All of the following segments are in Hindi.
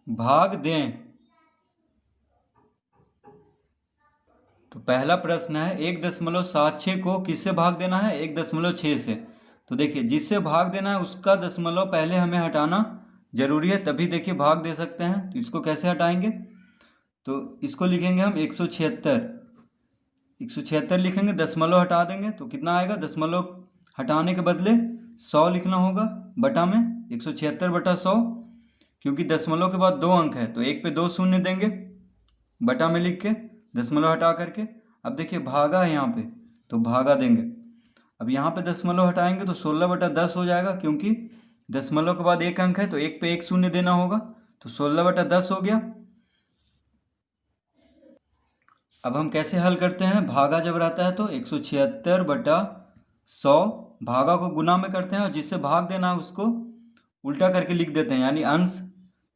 भाग दें। तो पहला प्रश्न है 1.76 को किससे भाग देना है? 1.6 से। तो देखिए जिससे भाग देना है उसका दशमलव पहले हमें हटाना जरूरी है, तभी देखिए भाग दे सकते हैं। तो इसको कैसे हटाएंगे? तो इसको लिखेंगे हम 176। 176 लिखेंगे, दशमलव हटा देंगे तो कितना आएगा? दशमलव हटाने के बदले 100 लिखना होगा बटा में, 176 बटा 100। क्योंकि दशमलव के बाद 2 अंक है तो एक पे 2 शून्य देंगे बटा में लिख के दशमलव हटा करके। अब देखिए भागा है यहाँ पे तो भागा देंगे। अब यहाँ पे दशमलव हटाएंगे तो 16/10 हो जाएगा, क्योंकि दशमलव के बाद 1 अंक है तो एक पे 1 शून्य देना होगा। तो 16/10 हो गया। अब हम कैसे हल करते हैं? भागा जब रहता है तो 176/100 भागा को गुना में करते हैं, और जिससे भाग देना है उसको उल्टा करके लिख देते हैं। यानी अंश,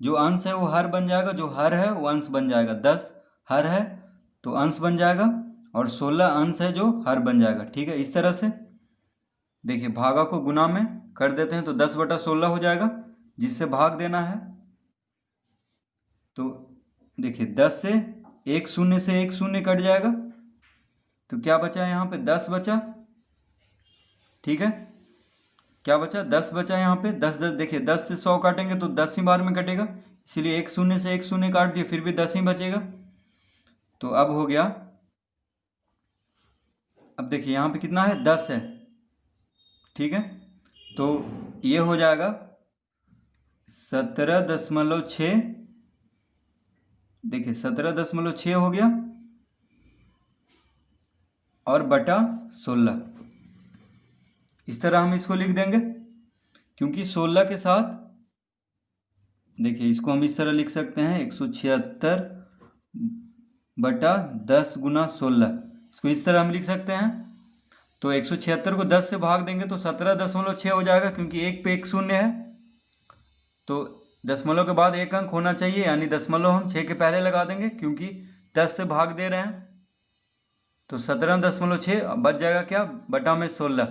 जो अंश है वो हर बन जाएगा, जो हर है वो अंश बन जाएगा। 10 हर है तो अंश बन जाएगा, और 16 अंश है जो हर बन जाएगा। ठीक है, इस तरह से देखिए भागा को गुना में कर देते हैं तो 10/16 हो जाएगा, जिससे भाग देना है। तो देखिए 10 से 1 शून्य से 1 शून्य कट जाएगा, तो क्या बचा यहाँ पे? 10 बचा। ठीक है, क्या बचा? 10 बचा यहाँ पे। 10 10 देखिए 10 से 100 काटेंगे तो 10 ही बार में कटेगा, इसलिए 1 शून्य से 1 शून्य काट दिए, फिर भी 10 ही बचेगा। तो अब हो गया। अब देखिए यहाँ पे कितना है? 10 है। ठीक है, तो ये हो जाएगा 17.6। देखिए 17.6 हो गया, और बटा 16। इस तरह हम इसको लिख देंगे, क्योंकि 16 के साथ देखिए इसको हम इस तरह लिख सकते हैं 176/10 गुना 16। इसको इस तरह हम लिख सकते हैं। तो 176 को 10 से भाग देंगे तो 17.6 हो जाएगा, क्योंकि एक पे 1 शून्य है तो दशमलव के बाद 1 अंक होना चाहिए, यानी दशमलव हम 6 के पहले लगा देंगे, क्योंकि 10 से भाग दे रहे हैं। तो 17.6 बच जाएगा क्या? बटा में 16।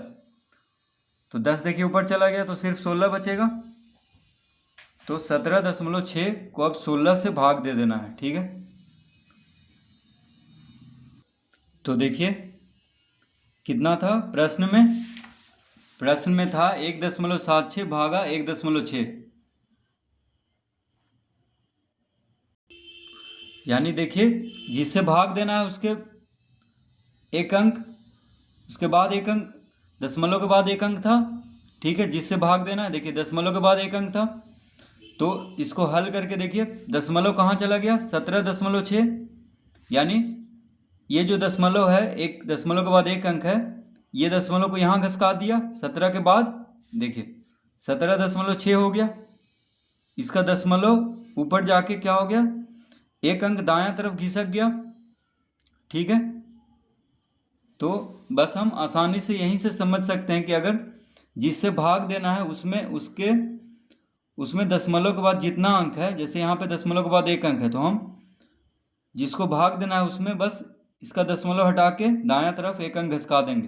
तो 10 देखिए ऊपर चला गया तो सिर्फ 16 बचेगा। तो 17.6 को अब 16 से भाग दे देना है। ठीक है, तो देखिए कितना था प्रश्न में? प्रश्न में था 1.76 भागा 1.6। यानी देखिए जिससे भाग देना है उसके 1 अंक, उसके बाद 1 अंक, दशमलव के बाद 1 अंक था। ठीक है, जिससे भाग देना है, देखिए दशमलव के बाद 1 अंक था। तो इसको हल करके देखिए दशमलव कहाँ चला गया? 17.6। यानी ये जो दशमलव है, एक दशमलव के बाद 1 अंक है, ये दशमलव को यहाँ घसका दिया 17 के बाद। देखिए 17.6 हो गया। इसका दशमलव ऊपर जाके क्या हो गया? 1 अंक दायां तरफ खिसक गया। ठीक है, तो बस हम आसानी से यहीं से समझ सकते हैं कि अगर जिससे भाग देना है उसमें दशमलव के बाद जितना अंक है, जैसे यहाँ पे दशमलव के बाद 1 अंक है, तो हम जिसको भाग देना है उसमें बस इसका दशमलव हटा के दायां तरफ 1 अंक घसका देंगे।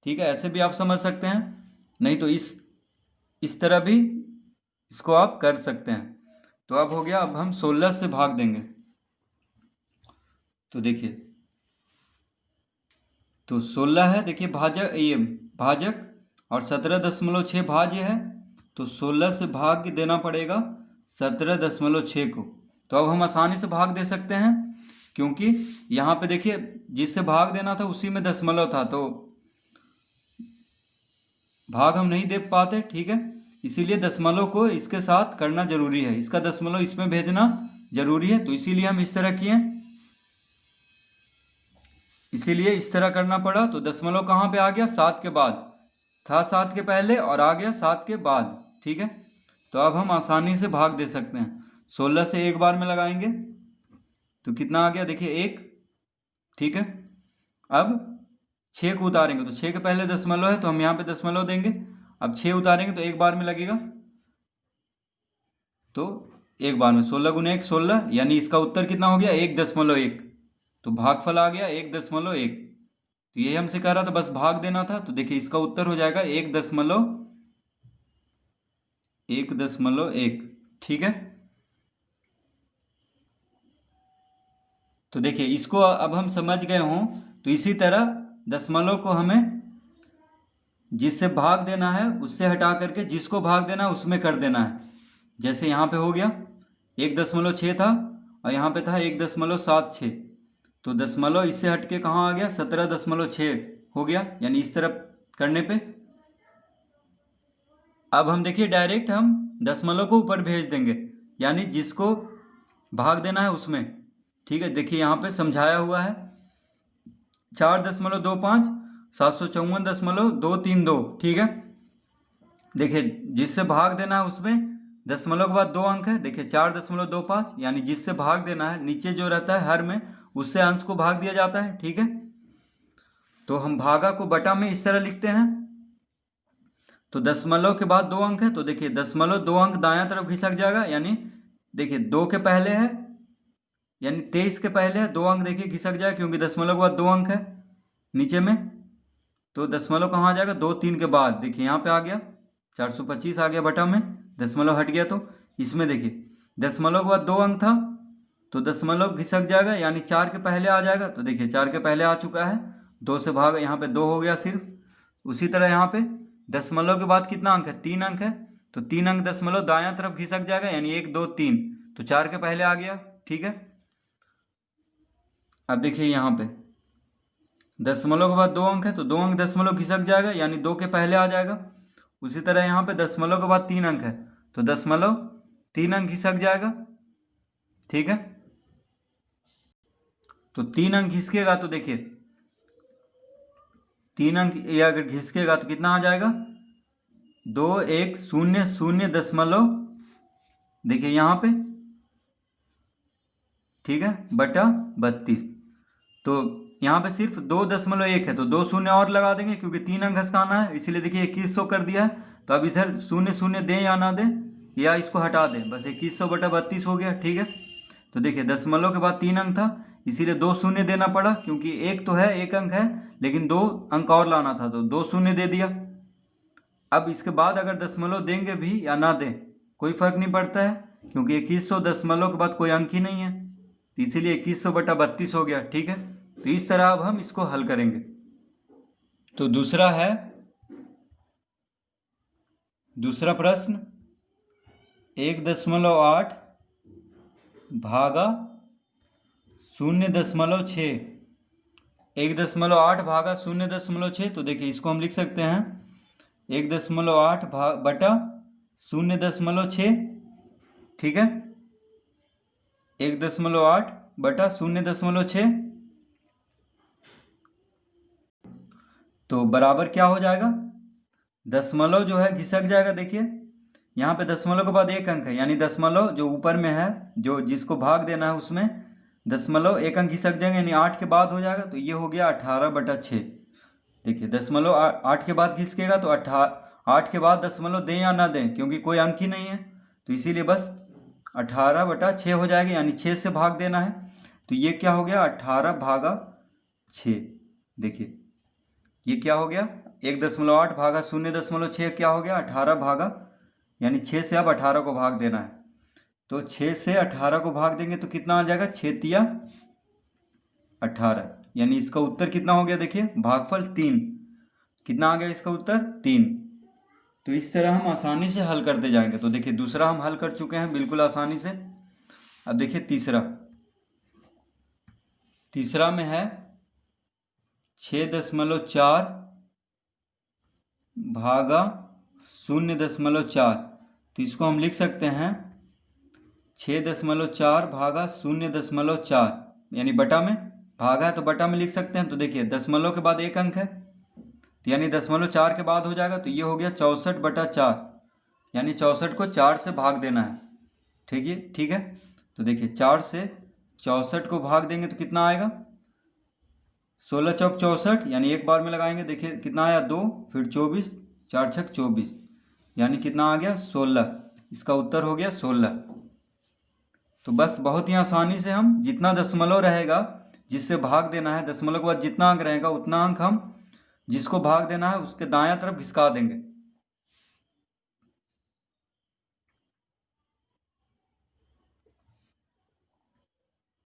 ठीक है, ऐसे भी आप समझ सकते हैं, नहीं तो इस तरह भी इसको आप कर सकते हैं। तो अब हो गया, अब हम 16 से भाग देंगे। तो देखिए, तो 16 है, देखिए भाजक, ये भाजक, और 17.6 भाज्य है, तो 16 से भाग देना पड़ेगा 17.6 को। तो अब हम आसानी से भाग दे सकते हैं, क्योंकि यहाँ पे देखिए जिससे भाग देना था उसी में दशमलव था, तो भाग हम नहीं दे पाते। ठीक है, इसीलिए दशमलव को इसके साथ करना जरूरी है, इसका दशमलव इसमें भेजना जरूरी है, तो इसीलिए हम इस तरह किए, इसीलिए इस तरह करना पड़ा। तो दशमलव कहाँ पे आ गया? 7 के बाद था, 7 के पहले, और आ गया 7 के बाद। ठीक है, तो अब हम आसानी से भाग दे सकते हैं। 16 से एक बार में लगाएंगे तो कितना आ गया? देखिए 1। ठीक है, अब 6 को उतारेंगे तो 6 के पहले दशमलव है तो हम यहाँ पे दशमलव देंगे। अब 6 उतारेंगे तो एक बार में लगेगा, तो एक बार में 16 गुने 1 16, यानी इसका उत्तर कितना हो गया? 1.1। तो भागफल आ गया 1.1। तो यही हमसे कह रहा था, बस भाग देना था। तो देखिए इसका उत्तर हो जाएगा 1.1। ठीक है, तो देखिए इसको अब हम समझ गए हों, तो इसी तरह दशमलव को हमें जिससे भाग देना है उससे हटा करके जिसको भाग देना है उसमें कर देना है। जैसे यहाँ पे हो गया 1.6 था और यहाँ पे था 1.76, तो दशमलव इससे हट के कहाँ आ गया 17.6 हो गया, यानी इस तरफ करने पे। अब हम देखिए डायरेक्ट हम दशमलव को ऊपर भेज देंगे, यानी जिसको भाग देना है उसमें। ठीक है, देखिए यहाँ पे समझाया हुआ है 4.25 754.232। ठीक है, देखिए जिससे भाग देना है उसमें दशमलव के बाद 2 अंक है। देखिए 4.25 यानी जिससे भाग देना है, नीचे जो रहता है हर में उससे अंश को भाग दिया जाता है। ठीक है, तो हम भागा को बटा में इस तरह लिखते हैं। तो दशमलव के बाद 2 अंक है, तो देखिए दशमलव 2 अंक दायां तरफ खिसक जाएगा, यानी देखिए 2 के पहले है, यानी 23 के पहले है 2 अंक देखिए खिसक जाए, क्योंकि दशमलव के बाद 2 अंक है नीचे में। तो दशमलव कहाँ आ जाएगा 2 3 के बाद, देखिए यहाँ पे आ गया 425 आ गया बटा में, दशमलव हट गया। तो इसमें देखिए दशमलव के बाद 2 अंक था तो दशमलव खिसक जाएगा, यानी 4 के पहले आ जाएगा। तो देखिए 4 के पहले आ चुका है, 2 से भाग यहाँ पे 2 हो गया सिर्फ। उसी तरह यहाँ पे दशमलव के बाद कितना अंक है 3 अंक है, तो 3 अंक दशमलव दायां तरफ खिसक जाएगा, यानी 1 2 3, तो 4 के पहले आ गया। ठीक है, अब देखिए यहाँ पे दशमलव के बाद 2 अंक है, तो 2 अंक दशमलव खिसक जाएगा, यानी 2 के पहले आ जाएगा। उसी तरह यहाँ पे दशमलव के बाद 3 अंक है, तो दशमलव 3 अंक खिसक जाएगा। ठीक है, तो 3 अंक खिसकेगा तो देखिए 3 अंक ये अगर खिसकेगा तो कितना आ जाएगा 2 1 0 0 दशमलव, देखिए यहाँ पे, ठीक है, बटा 32। तो यहाँ पे सिर्फ 2.1 है, तो 2 शून्य और लगा देंगे क्योंकि 3 अंक घसकाना है, इसीलिए देखिए 2100 कर दिया है। तो अब इधर 0 0 दें या ना दें, या इसको हटा दें, बस 2100 बटा 32 हो गया। ठीक है, तो देखिए दशमलव के बाद 3 अंक था, इसीलिए 2 शून्य देना पड़ा, क्योंकि एक तो है 1 अंक है लेकिन 2 अंक और लाना था, तो 2 शून्य दे दिया। अब इसके बाद अगर दशमलव देंगे भी या ना दें कोई फर्क नहीं पड़ता है, क्योंकि 2100 दशमलव के बाद कोई अंक ही नहीं है, तो इसीलिए 2100 बटा 32 हो गया। ठीक है, तो इस तरह अब हम इसको हल करेंगे। तो दूसरा प्रश्न 1.8 भागा 0.6, 1.8 भागा 0.6, तो देखिए इसको हम लिख सकते हैं 1.8 बटा 0.6। ठीक है, 1.8 बटा 0.6, तो बराबर क्या हो जाएगा, दशमलव जो है घिसक जाएगा। देखिए यहाँ पे दशमलव के बाद 1 अंक है, यानी दशमलव जो ऊपर में है जो जिसको भाग देना है उसमें दशमलव 1 अंक घिसक जाएंगे, यानी 8 के बाद हो जाएगा, तो ये हो गया 18 बटा 6। देखिए दशमलव 8 के बाद घिसकेगा, तो 8 के बाद दशमलव दें या ना दें, क्योंकि कोई अंक ही नहीं है, तो इसीलिए बस 18 बटा 6 हो जाएगा, यानी 6 से भाग देना है। तो ये क्या हो गया 18 भागा 6। देखिए ये क्या हो गया 1.8 भागा 0.6 क्या हो गया 18 भागा, यानी 6 से अब 18 को भाग देना है, तो 6 से 18 को भाग देंगे तो कितना आ जाएगा 6 तिया 18, यानी इसका उत्तर कितना हो गया, देखिए भागफल 3, कितना आ गया इसका उत्तर 3। तो इस तरह हम आसानी से हल करते जाएंगे। तो देखिए दूसरा हम हल कर चुके हैं बिल्कुल आसानी से। अब देखिए तीसरा में है 6.4 भागा 0.4, तो इसको हम लिख सकते हैं 6.4 भागा 0.4, यानी बटा में भागा है तो बटा में लिख सकते हैं। तो देखिए दशमलव के बाद 1 अंक है, तो यानी दशमलव 4 के बाद हो जाएगा, तो ये हो गया 64 बटा 4, यानी 64 को 4 से भाग देना है। ठीक है, तो देखिए 4 से 64 को भाग देंगे तो कितना आएगा 16 चौक 64, यानी एक बार में लगाएंगे, देखिए कितना आया 2, फिर 24, 4 छक 24, यानी कितना आ गया 16, इसका उत्तर हो गया 16। तो बस बहुत ही आसानी से हम जितना दशमलव रहेगा जिससे भाग देना है, दशमलव के बाद जितना अंक रहेगा उतना अंक हम जिसको भाग देना है उसके दायां तरफ घिसका देंगे।